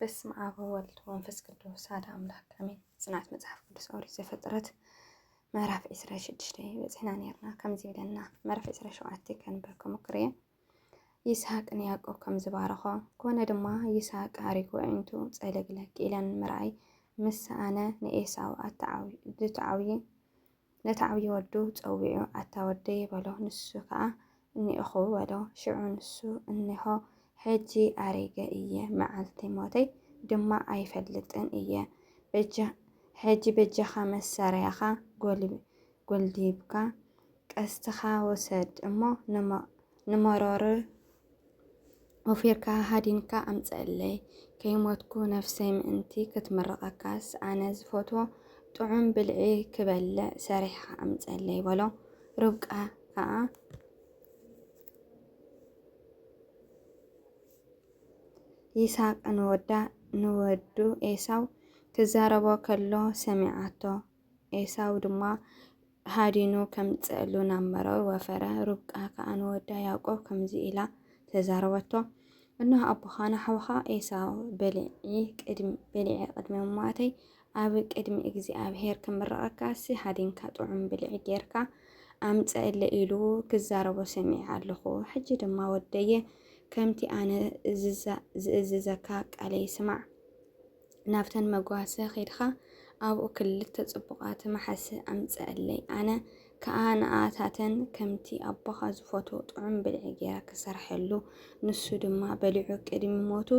በስመ አብ ወወልድ ወመንፈስ ቅዱስ አሐዱ አምላክ አሜን። ጽናት መጽሐፍ ቅዱስ ኦሪት ዘፍጥረት ምዕራፍ 26 በጽሕና ነርና ከምዚ ብለና ምዕራፍ 27 ከንበርከሙ ክርየ ይስሐቅን ያዕቆብ ከም ዝባረኾ ኮነ ድማ ይስሐቅ አሪጎ ዓይንቱ ጸለግለግ ኢለን ምርኣይ ምስ ኣነ ንኤሳው ነቲ ወዱ ፀዊዑ ኣታወደይ በሎ ንሱ ከዓ እኒእኹ በሎ ሽዑ ንሱ እንሆ ሕጂ ኣሪገ እየ መዓልቲ ሞተይ ድማ ኣይፈልጥን እየ ሕጂ በጀኻ መሳርያኻ ጎልዲብካ ቀስትኻ ወሰድ እሞ ንመሮር ወፊርካ ሃዲንካ ኣምፀለይ ከይሞትኩ ነፍሰይ ምእንቲ ክትምረቐካስ ኣነ ዝፈትዎ ጥዑም ብልዒ ክበልዕ ሰሪሕካ ኣምፀለይ በሎ። ርብቃ ከዓ ይስሐቅ ንወዱ ኤሳው ክዛረቦ ከሎ ሰሚዓቶ። ኤሳው ድማ ሃዲኑ ከምፅእሉ ናብ መሮር ወፈረ። ርብቃ ከዓ ንወዳ ያዕቆብ ከምዚ ኢላ ተዛረበቶ፣ እነሆ ኣቦኻን ኣሕዋኻ ኤሳው በሊዐ ቅድሚ ምሟተይ ኣብ ቅድሚ እግዚኣብሔር ክምረቐካሲ ሃዲንካ ጥዑም ብልዒ ጌርካ ኣምፀለ ኢሉ ክዛረቦ ሰሚዐ ኣለኹ። ሕጂ ድማ ወደየ ከምቲ ኣነ ዝእዝዘካ ቃለይ ስማዕ። ናብተን መጓሰ ኸይድኻ ኣብኡ ክልተ ጽቡቓት መሓሲ ኣምፀለይ። ኣነ ከዓ ንኣታተን ከምቲ ኣቦኻ ዝፈትዎ ጥዑም ብልዒ ጌራ ክሰርሐሉ ንሱ ድማ በሊዑ ቅድሚ ሞቱ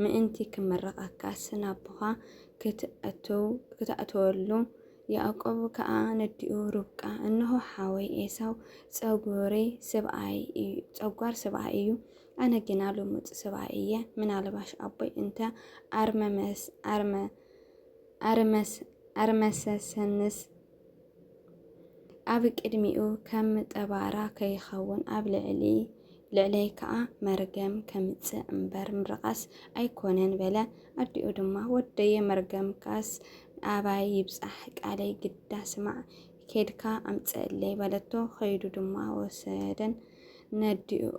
ምእንቲ ክምረቐካስ ናቦኻ ክትኣትወሉ። ያዕቆብ ከዓ ነዲኡ ርብቃ እንሆ ሓወይ ኤሳው ጸጓር ሰብኣይ እዩ፣ ኣነ ግና ልሙፅ ሰብኣይ እየ። ምናልባሽ ኣቦይ እንተ ኣርመሰሰንስ ኣብ ቅድሚኡ ከም ጠባራ ከይኸውን ኣብ ልዕለይ ከዓ መርገም ከምፅእ እምበር ምርቓስ ኣይኮነን በለ። ኣዲኡ ድማ ወደየ መርገምካስ ኣባይ ይብፃሕ ቃለይ ግዳ ስማዕ ኬድካ ኣምፀለይ በለቶ። ኸይዱ ድማ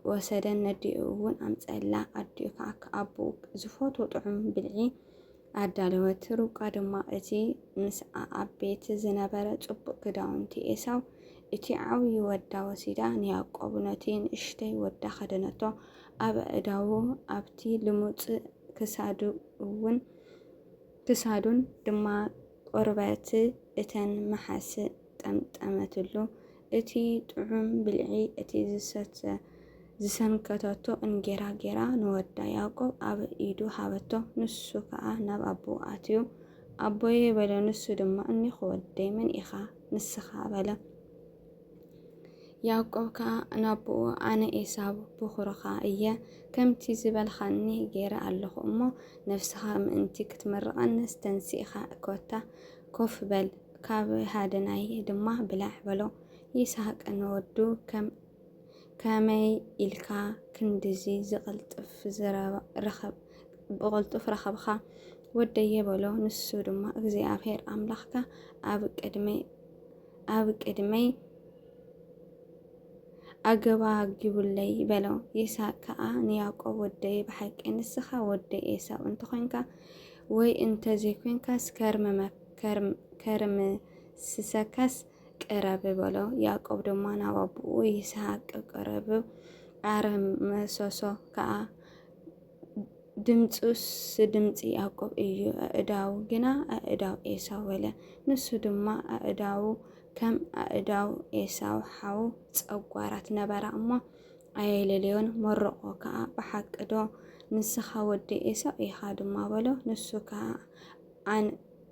ወሰደን ነዲኡ እውን ኣምፀላ። ኣዲኡ ከዓ ከኣቦኡ ዝፈትዎ ጥዑም ብልዒ ኣዳለወት። ርብቃ ድማ እቲ ምስ ኣብ ቤት ዝነበረ ጽቡቕ ክዳውንቲ ኤሳው እቲ ዓብዪ ወዳ ወሲዳ ንያዕቆብ ነቲ ንእሽተይ ወዳ ኸደነቶ። ኣብ ኣእዳዉ ኣብቲ ልሙፅ ክሳዱን ድማ ቆርበት እተን መሓስ ጠምጠመትሉ። እቲ ጥዑም ብልዒ እቲ ዝሰንከተቶ እንጌራ ጌራ ንወዳ ያዕቆብ ኣብ ኢዱ ሃበቶ። ንሱ ከዓ ናብ ኣቦኡ ኣትዩ ኣቦየ በለ። ንሱ ድማ እኒኹ ወደይ መን ኢኻ ንስኻ በለ። ያዕቆብ ከዓ ናብኡ ኣነ ኤሳው ብኹርኻ እየ፣ ከምቲ ዝበልኻኒ ገይረ ኣለኹ እሞ ነፍስኻ ምእንቲ ክትምርቐኒ ስተንሲእኻ እኮታ ኮፍ በል ካብ ሃደናይ ድማ ብላዕ በሎ። ይስሐቅ ንወዱ ከመይ ኢልካ ክንድዚ ብቕልጡፍ ረኸብካ ወደየ በሎ። ንሱ ድማ እግዚኣብሔር ኣምላኽካ ኣብ ቅድመይ ኣገባጊቡለይ በሎ። ይስሐቅ ከዓ ንያዕቆብ ወደየ ብሓቂ ንስኻ ወደይ ኤሳው እንተኾንካ ወይ እንተዘይኮንካስ ከርምስሰካስ ቅረብ በሎ። ያዕቆብ ድማ ናብ ኣቦኡ ይስሐቅ ቅረብ ኣርመሰሶ። ከዓ ድምፁስ ድምፂ ያዕቆብ እዩ፣ ኣእዳው ግና ኣእዳው ኤሳው በለ። ንሱ ድማ ኣእዳው ከም ኣእዳው ኤሳው ሓው ጸጓራት ነበራ እሞ ኣየለለዮን። መረቆ ከዓ ብሓቂ ዶ ንስኻ ወደይ ኤሳው ኢኻ ድማ በሎ።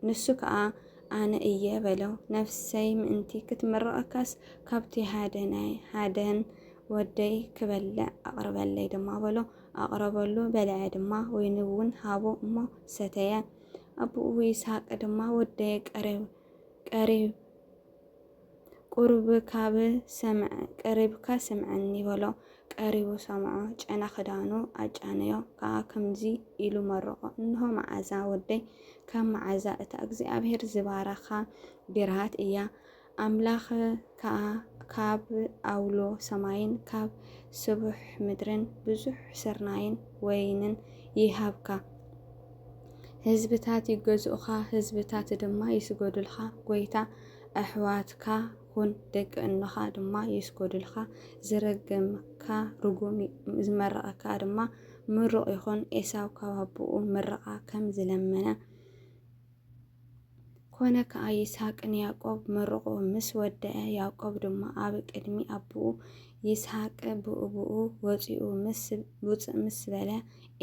ንሱ ከዓ ኣነ እየ በሎ። ነፍሰይ ምእንቲ ክትምረቐካስ ካብቲ ሃደን ወደይ ክበልዕ ኣቕርበለይ ድማ በሎ። ኣቕረበሉ በልዐ ድማ ወይኑ እውን ሃቦ እሞ ሰተየ። ኣቦኡ ይስሐቅ ድማ ወደየ ቀሪብካ ስምዐኒ በሎ። ቀሪቡ ሰምዖ፣ ጨና ክዳኑ ኣጫነዮ። ከዓ ከምዚ ኢሉ መረቆ፣ እንሆ መዓዛ ወደይ ካብ መዓዛ እታ እግዚኣብሔር ዝባረኻ ብርሃት እያ። ኣምላኽ ከዓ ካብ ኣውሎ ሰማይን ካብ ስቡሕ ምድርን ብዙሕ ስርናይን ወይንን ይሃብካ። ህዝብታት ይገዝኡኻ ህዝብታት ድማ ይስገዱልኻ ጎይታ ኣሕዋትካ ኩን ደቂ እንኻ ድማ ይስገዱልኻ ዝረገምካ ርጉም ዝመረቐካ ድማ ምሩቕ ይኹን ኤሳው ካብ ኣቦኡ ምርቓ ከም ዝለመነ ኮነ ከዓ ይስሐቅን ያዕቆብ መርቆ ምስ ወደአ ያዕቆብ ድማ ኣብ ቅድሚ ኣቦኡ ይስሐቅ ብእቡኡ ወፂኡ ምስ በለ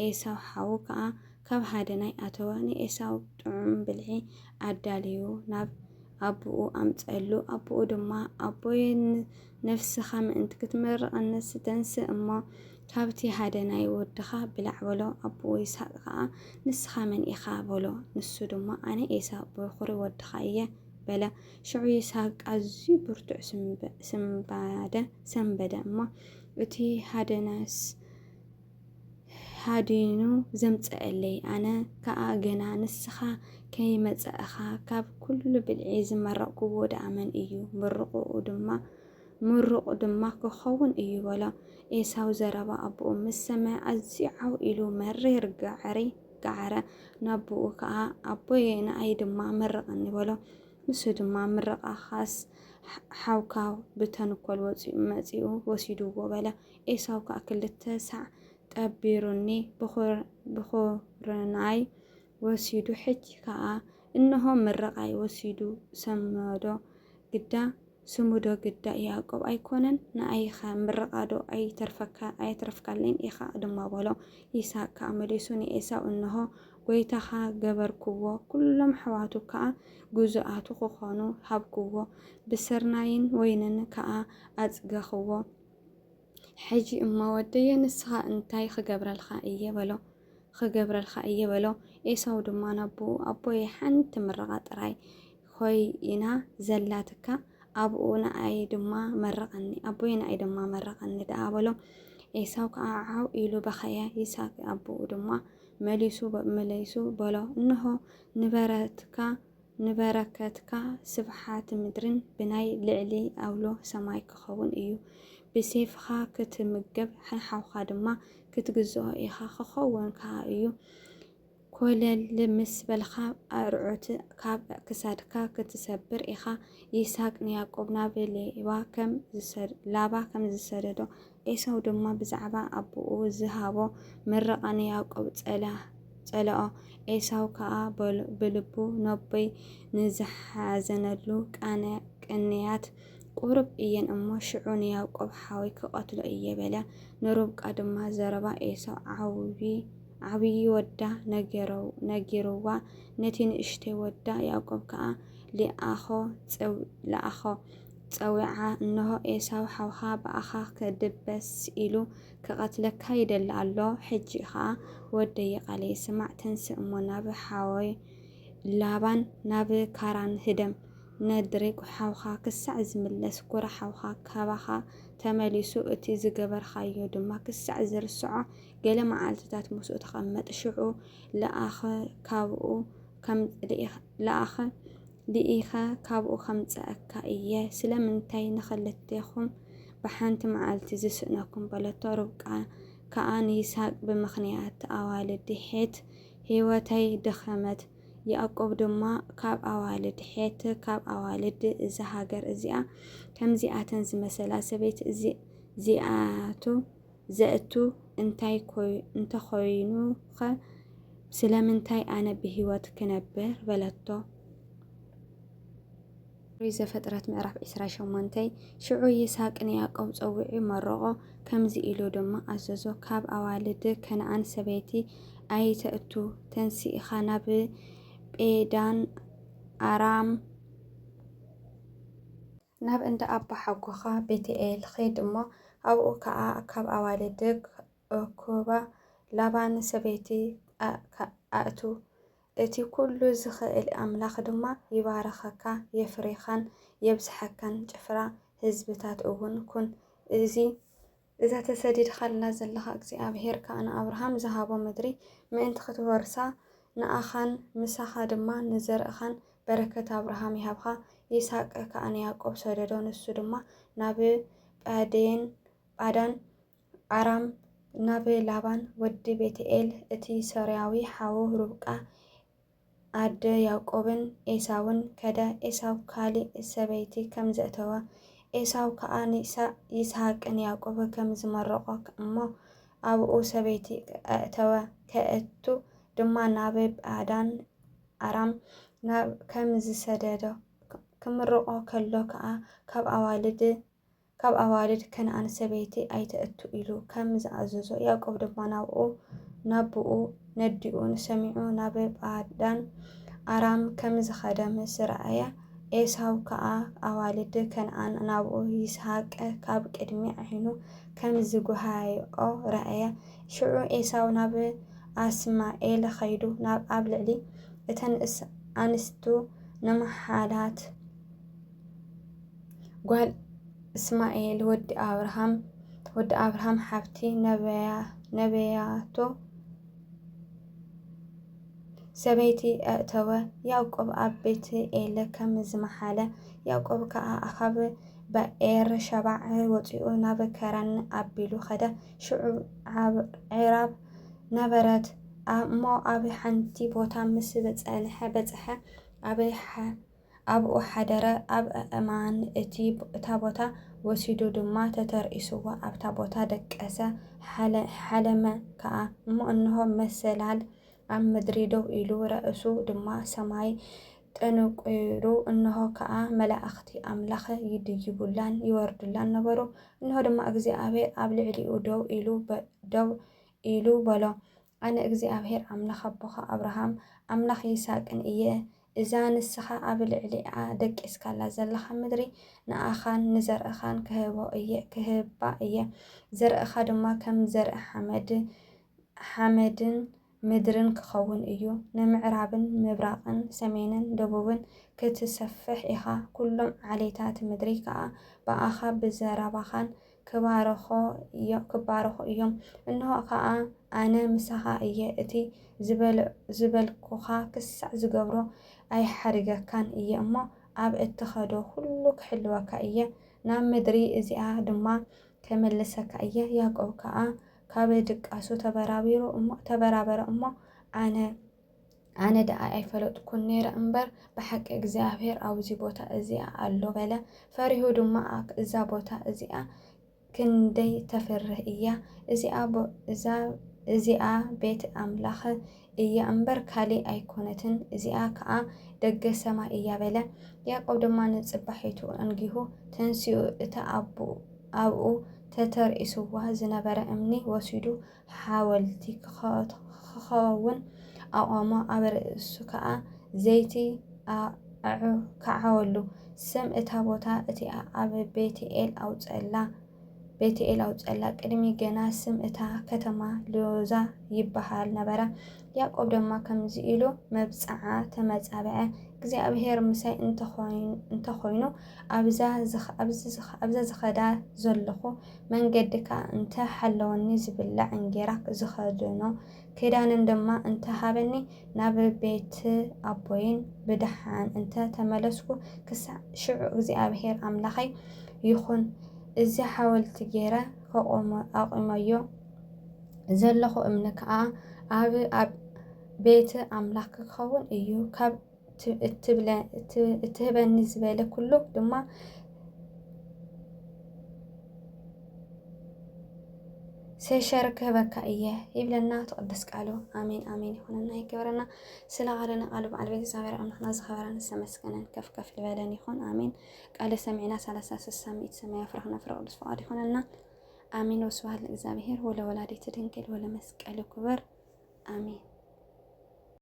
ኤሳው ሓው ከዓ ካብ ሃደናይ ኣተወ ንኤሳው ጥዑም ብልዒ ኣዳልዩ ናብ ኣቦኡ ኣምፀሉ ኣቦኡ ድማ ኣቦይ ነፍስኻ ምእንቲ ክትመርቐኒ ስተንስእ እሞ ካብቲ ሃደናይ ወድኻ ብላዕ በሎ ኣቦኡ ይስሐቅ ከዓ ንስኻ መን ኢኻ በሎ ንሱ ድማ ኣነ ኤሳው በኩሪ ወድኻ እየ በለ ሽዑ ይስሐቅ ኣዝዩ ብርቱዕ ሰንበደ እሞ እቲ ሃደናስ ሃዲኑ ዘምፀአለይ ኣነ ከዓ ገና ንስኻ ከይመፀእኻ ካብ ኩሉ ብልዒ ዝመረቕክዎ ደኣመን እዩ ምሩቕ ድማ ክኸውን እዩ በሎ ኤሳው ዘረባ ኣቦኡ ምስ ሰማዕ ኣዝዩ ዓው ኢሉ መሪር ጋዕረ ናብኡ ከዓ ኣቦይ ንኣይ ድማ መረቐኒ በሎ ንሱ ድማ ምረቓኻስ ሓውካ ብተንኮል መፂኡ ወሲድዎ በለ ኤሳው ከዓ 2 ሳዕ ጠቢሩኒ ብኹርናይ ወሲዱ ሕጂ ከዓ እነሆ ምረቓይ ወሲዱ ስሙዶ ግዳ ያዕቆብ ኣይኮነን ንኣይኻ ምረቓዶ ኣይተርፍካለይን ኢኻ ድማ በሎ ይስሐቅ ከዓ መሊሱ ንኤሳው እነሆ ጎይታኻ ገበርክዎ ኩሎም ኣሕዋቱ ከዓ ጉዙኣቱ ክኾኑ ሃብክዎ ብስርናይን ወይንን ከዓ ኣጽገኽዎ ሕጂ እሞ ወደየ ንስኻ እንታይ ክገብረልካ እየ በሎ ኤሳው ድማ ናብኡ ኣቦይ ሓንቲ ምረቓ ጥራይ ኮይና ዘላትካ ኣቦይ ንኣይ ድማ መረቐኒ ደኣ በሎ ኤሳው ከዓ ዓው ኢሉ በኸየ ይስሐቅ ኣቦኡ ድማ መሊሱ በሎ እንሆ ንበረከትካ ስብሓት ምድርን ብናይ ልዕሊ ኣውሎ ሰማይ ክኸውን እዩ ብሴፍኻ ክትምገብ ሓውኻ ድማ ክትግዝኦ ኢኻ ክኸውን ከዓ እዩ ኮለል ምስ በልኻ ኣርዑት ካብ ክሳድካ ክትሰብር ኢኻ ይስሐቅ ንያዕቆብ ናብ ላባ ከም ዝሰደዶ ኤሳው ድማ ብዛዕባ ኣቦኡ ዝሃቦ ምረቓ ንያዕቆብ ጸልኦ ኤሳው ከዓ ብልቡ ነቦይ ንዝሓዘነሉ ቅንያት ቁሩብ እየን እሞ ሽዑ ንያዕቆብ ሓወይ ክቐትሎ እየ በለ ንርብቃ ድማ ዘረባ ኤሳው ዓብዪ ወዳ ነጊርዋ ነቲ ንእሽተይ ወዳ ያዕቆብ ከዓ ለኣኾ ፀዊዓ እንሆ ኤሳው ሓውኻ በኣኻ ከድበስ ኢሉ ክቐትለካ ይደሊ ኣሎ ሕጂ ከዓ ወደየ ቃለይ ስማዕ ተንስእ እሞ ናብ ሓወይ ላባን ናብ ካራን ህደም ነድሪቅ ሓውኻ ክሳዕ ዝምለስ ኩራ ሓውኻ ካባኻ ተመሊሱ እቲ ዝገበርካዮ ድማ ክሳዕ ዝርስዖ ገለ መዓልትታት ምስኡ ተቐመጥ ሽዑ ልኢኸ ካብኡ ከምፀአካ እየ ስለምንታይ ንኽልቴኹም ብሓንቲ መዓልቲ ዝስእነኩም በለቶ ርብቃ ከዓ ንይስሐቅ ብምኽንያት ኣዋልድ ሔት ህይወተይ ደኸመት ያዕቆብ ድማ ካብ ኣዋልድ ሔት ካብ ኣዋልድ እዛ ሃገር እዚኣ ከምዚኣተን ዝመሰላ ሰበይቲ ዘእቱ እንተኾይኑኸ ስለምንታይ ኣነ ብሂወት ክነብር በለቶ ዘፍጥረት ምዕራፍ 28 ሽዑ ይስሐቅ ንያዕቆብ ፀዊዑ መረቆ ከምዚ ኢሉ ድማ ኣዘዞ ካብ ኣዋልድ ከነዓን ሰበይቲ ኣይተእቱ ተንሲኢኻ ናብ ጴዳን ኣራም ናብ እንደ ኣባ ሓጎኻ ቤትኤል ኸይድ እሞ ኣብኡ ከዓ ካብ ኣዋልድ እኩባ ላባን ሰበይቲ ኣእቱ እቲ ኩሉ ዝኽእል ኣምላኽ ድማ ይባረኸካ የፍሬኻን የብዝሐካን ጭፍራ ህዝብታት እውን ኩን እዛ ተሰዲድካላ ዘለኻ እግዚኣብሔር ከዓ ንኣብርሃም ዝሃቦ ምድሪ ምእንቲ ክትወርሳ ንኣኻን ምሳኻ ድማ ንዘርእኻን በረከት ኣብርሃም ይሃብኻ ይስሐቅ ከዓ ንያዕቆብ ሰደዶ ንሱ ድማ ናብ ጳዳን ኣራም ናብ ላባን ወዲ ቤትኤል እቲ ሶርያዊ ሓው ርብቃ ኣደ ያዕቆብን ኤሳውን ከደ ኤሳው ካሊእ ሰበይቲ ከም ዘእተወ ኤሳው ከዓ ይስሐቅን ያዕቆብ ከም ዝመረቆ እሞ ኣብኡ ሰበይቲ ኣእተወ። ከእቱ ድማ ናብ ጳዳን ኣራም ከም ዝሰደዶ ክምርቆ ከሎ ከዓ ካብ ኣዋልድ ከነዓን ሰበይቲ ኣይተእቱ ኢሉ ከም ዝኣዘዞ ያዕቆብ ድማ ናብኡ ነዲኡን ሰሚዑ ናብ ጳዳን ኣራም ከም ዝኸደ ምስ ረኣየ ኤሳው ከዓ ኣዋልድ ከነዓን ናብኡ ይስሐቅ ካብ ቅድሚ ዓይኑ ከም ዝጓሃዮ ረኣየ። ሽዑ ኤሳው ናብ ኣስማኤል ኸይዱ ኣብ ልዕሊ እተን ኣንስቱ ንመሓላት ጓል እስማኤል ወዲ ኣብርሃም ሓፍቲ ነቢያቶ ሰበይቲ ኣእተወ። ያዕቆብ ኣብ ቤትኤል ከም ዝመሓለ ያዕቆብ ከዓ ካብ በኤር ሸባዕ ወፂኡ ናብ ከራን ኣቢሉ ኸደ። ሽዑ ዒራብ ነበረት እሞ ኣብ ሓንቲ ቦታ ምስ በፅሐ ኣብኡ ሓደረ። ኣብ እማን እታ ቦታ ወሲዱ ድማ ተተርእይስዎ ኣብታ ቦታ ደቀሰ። ሓለመ ከዓ እሞ እንሆ መሰላል ኣብ ምድሪ ደው ኢሉ ርእሱ ድማ ሰማይ ጠንቂሩ እንሆ ከዓ መላእኽቲ ኣምላኽ ይድይቡላን ይወርዱላን ነበሩ። እንሆ ድማ እግዚአብሔር ኣብ ልዕሊኡ ደው ኢሉ በሎ ኣነ እግዚአብሔር ኣምላኽ ኣቦኻ ኣብርሃም ኣምላኽ ይስሐቅን እየ። እዛ ንስኻ ኣብ ልዕሊኣ ደቂስካላ ዘለኻ ምድሪ ንኣኻን ንዘርእኻን ክህባ እየ። ዘርእኻ ድማ ከም ዘርኢ ሓመድን ምድርን ክኸውን እዩ። ንምዕራብን ምብራቕን ሰሜንን ደቡብን ክትሰፍሕ ኢኻ። ኩሎም ዓሌታት ምድሪ ከዓ በኣኻ ብዘረባኻን ክባርኹ እዮም። እንሆ ከዓ ኣነ ምሳኻ እየ። እቲ ዝበልኩኻ ክሳዕ ዝገብሮ ኣይሓድገካን እየ እሞ ኣብ እትኸዶ ኩሉ ክሕልወካ እየ። ናብ ምድሪ እዚኣ ድማ ከመልሰካ እየ። ያዕቆብ ከዓ ካብ ድቃሱ ተበራበረ እሞ ኣነ ደኣ ኣይፈለጥኩን ነይረ እምበር ብሓቂ እግዚአብሔር ኣብዚ ቦታ እዚኣ ኣሎ በለ። ፈሪሁ ድማ እዛ ቦታ እዚኣ ክንደይ ተፍርህ እያ፣ እዚኣ ቤት ኣምላኽ እያ እምበር ካሊእ ኣይኮነትን፣ እዚኣ ከዓ ደገ ሰማይ እያ በለ። ያዕቆብ ድማ ንፅባሒቱ እንጊሁ ተንሲኡ እታ ኣብኡ ተተርእይስዋ ዝነበረ እምኒ ወሲዱ ሓወልቲ ክኸውን ኣቆሞ። ኣብ ርእሱ ከዓ ዘይቲ ከዓወሉ ስም እታ ቦታ እቲኣ ኣብ ቤትኤል ኣውፀላ። ቅድሚ ገና ስም እታ ከተማ ሎዛ ይበሃል ነበረ። ያዕቆብ ድማ ከምዚ ኢሉ መብፅዓ ተመጻብዐ። እግዚአብሔር ምሳይ እንተኾይኑ ኣብዛ ዝኸዳ ዘለኹ መንገድካ እንተሓለወኒ ዝብላዕ እንጀራ ዝኸድኖ ክዳንን ድማ እንተሃበኒ ናብ ቤት ኣቦይን ብድሓን ተመለስኩ ክሳዕ ሽዑ እግዚአብሔር ኣምላኸይ ይኹን እዚ ሓወልቲ ገይረ ኣቆመዮ ዘለኹ እምኒ ከዓ ኣብ ቤት ኣምላኽ ክኸውን እዩ። ካብ እትህበኒ ዝበለ ኩሉ ድማ ሰሸር ክህበካ እየ ይብለና ትቅደስ ቃሉ። ኣሜን ኣሜን ይኹንና ይገበረና። ስለ ቃልና ቃሉ በዓል ቤት እግዚአብሔር ኣምላኽና ዝኸበረን ዝተመስገነን ከፍ ከፍ ልበለን ይኹን። ኣሜን። ቃል ሰሚዕና 30 60 100 ሰማይ ፍረኽና ፍረ ቅዱስ ፈቃድ ይኹንና። አሜን። ወስብሐት ለእግዚአብሔር ወለወላዲቱ ድንግል ወለመስቀሉ ክቡር አሜን።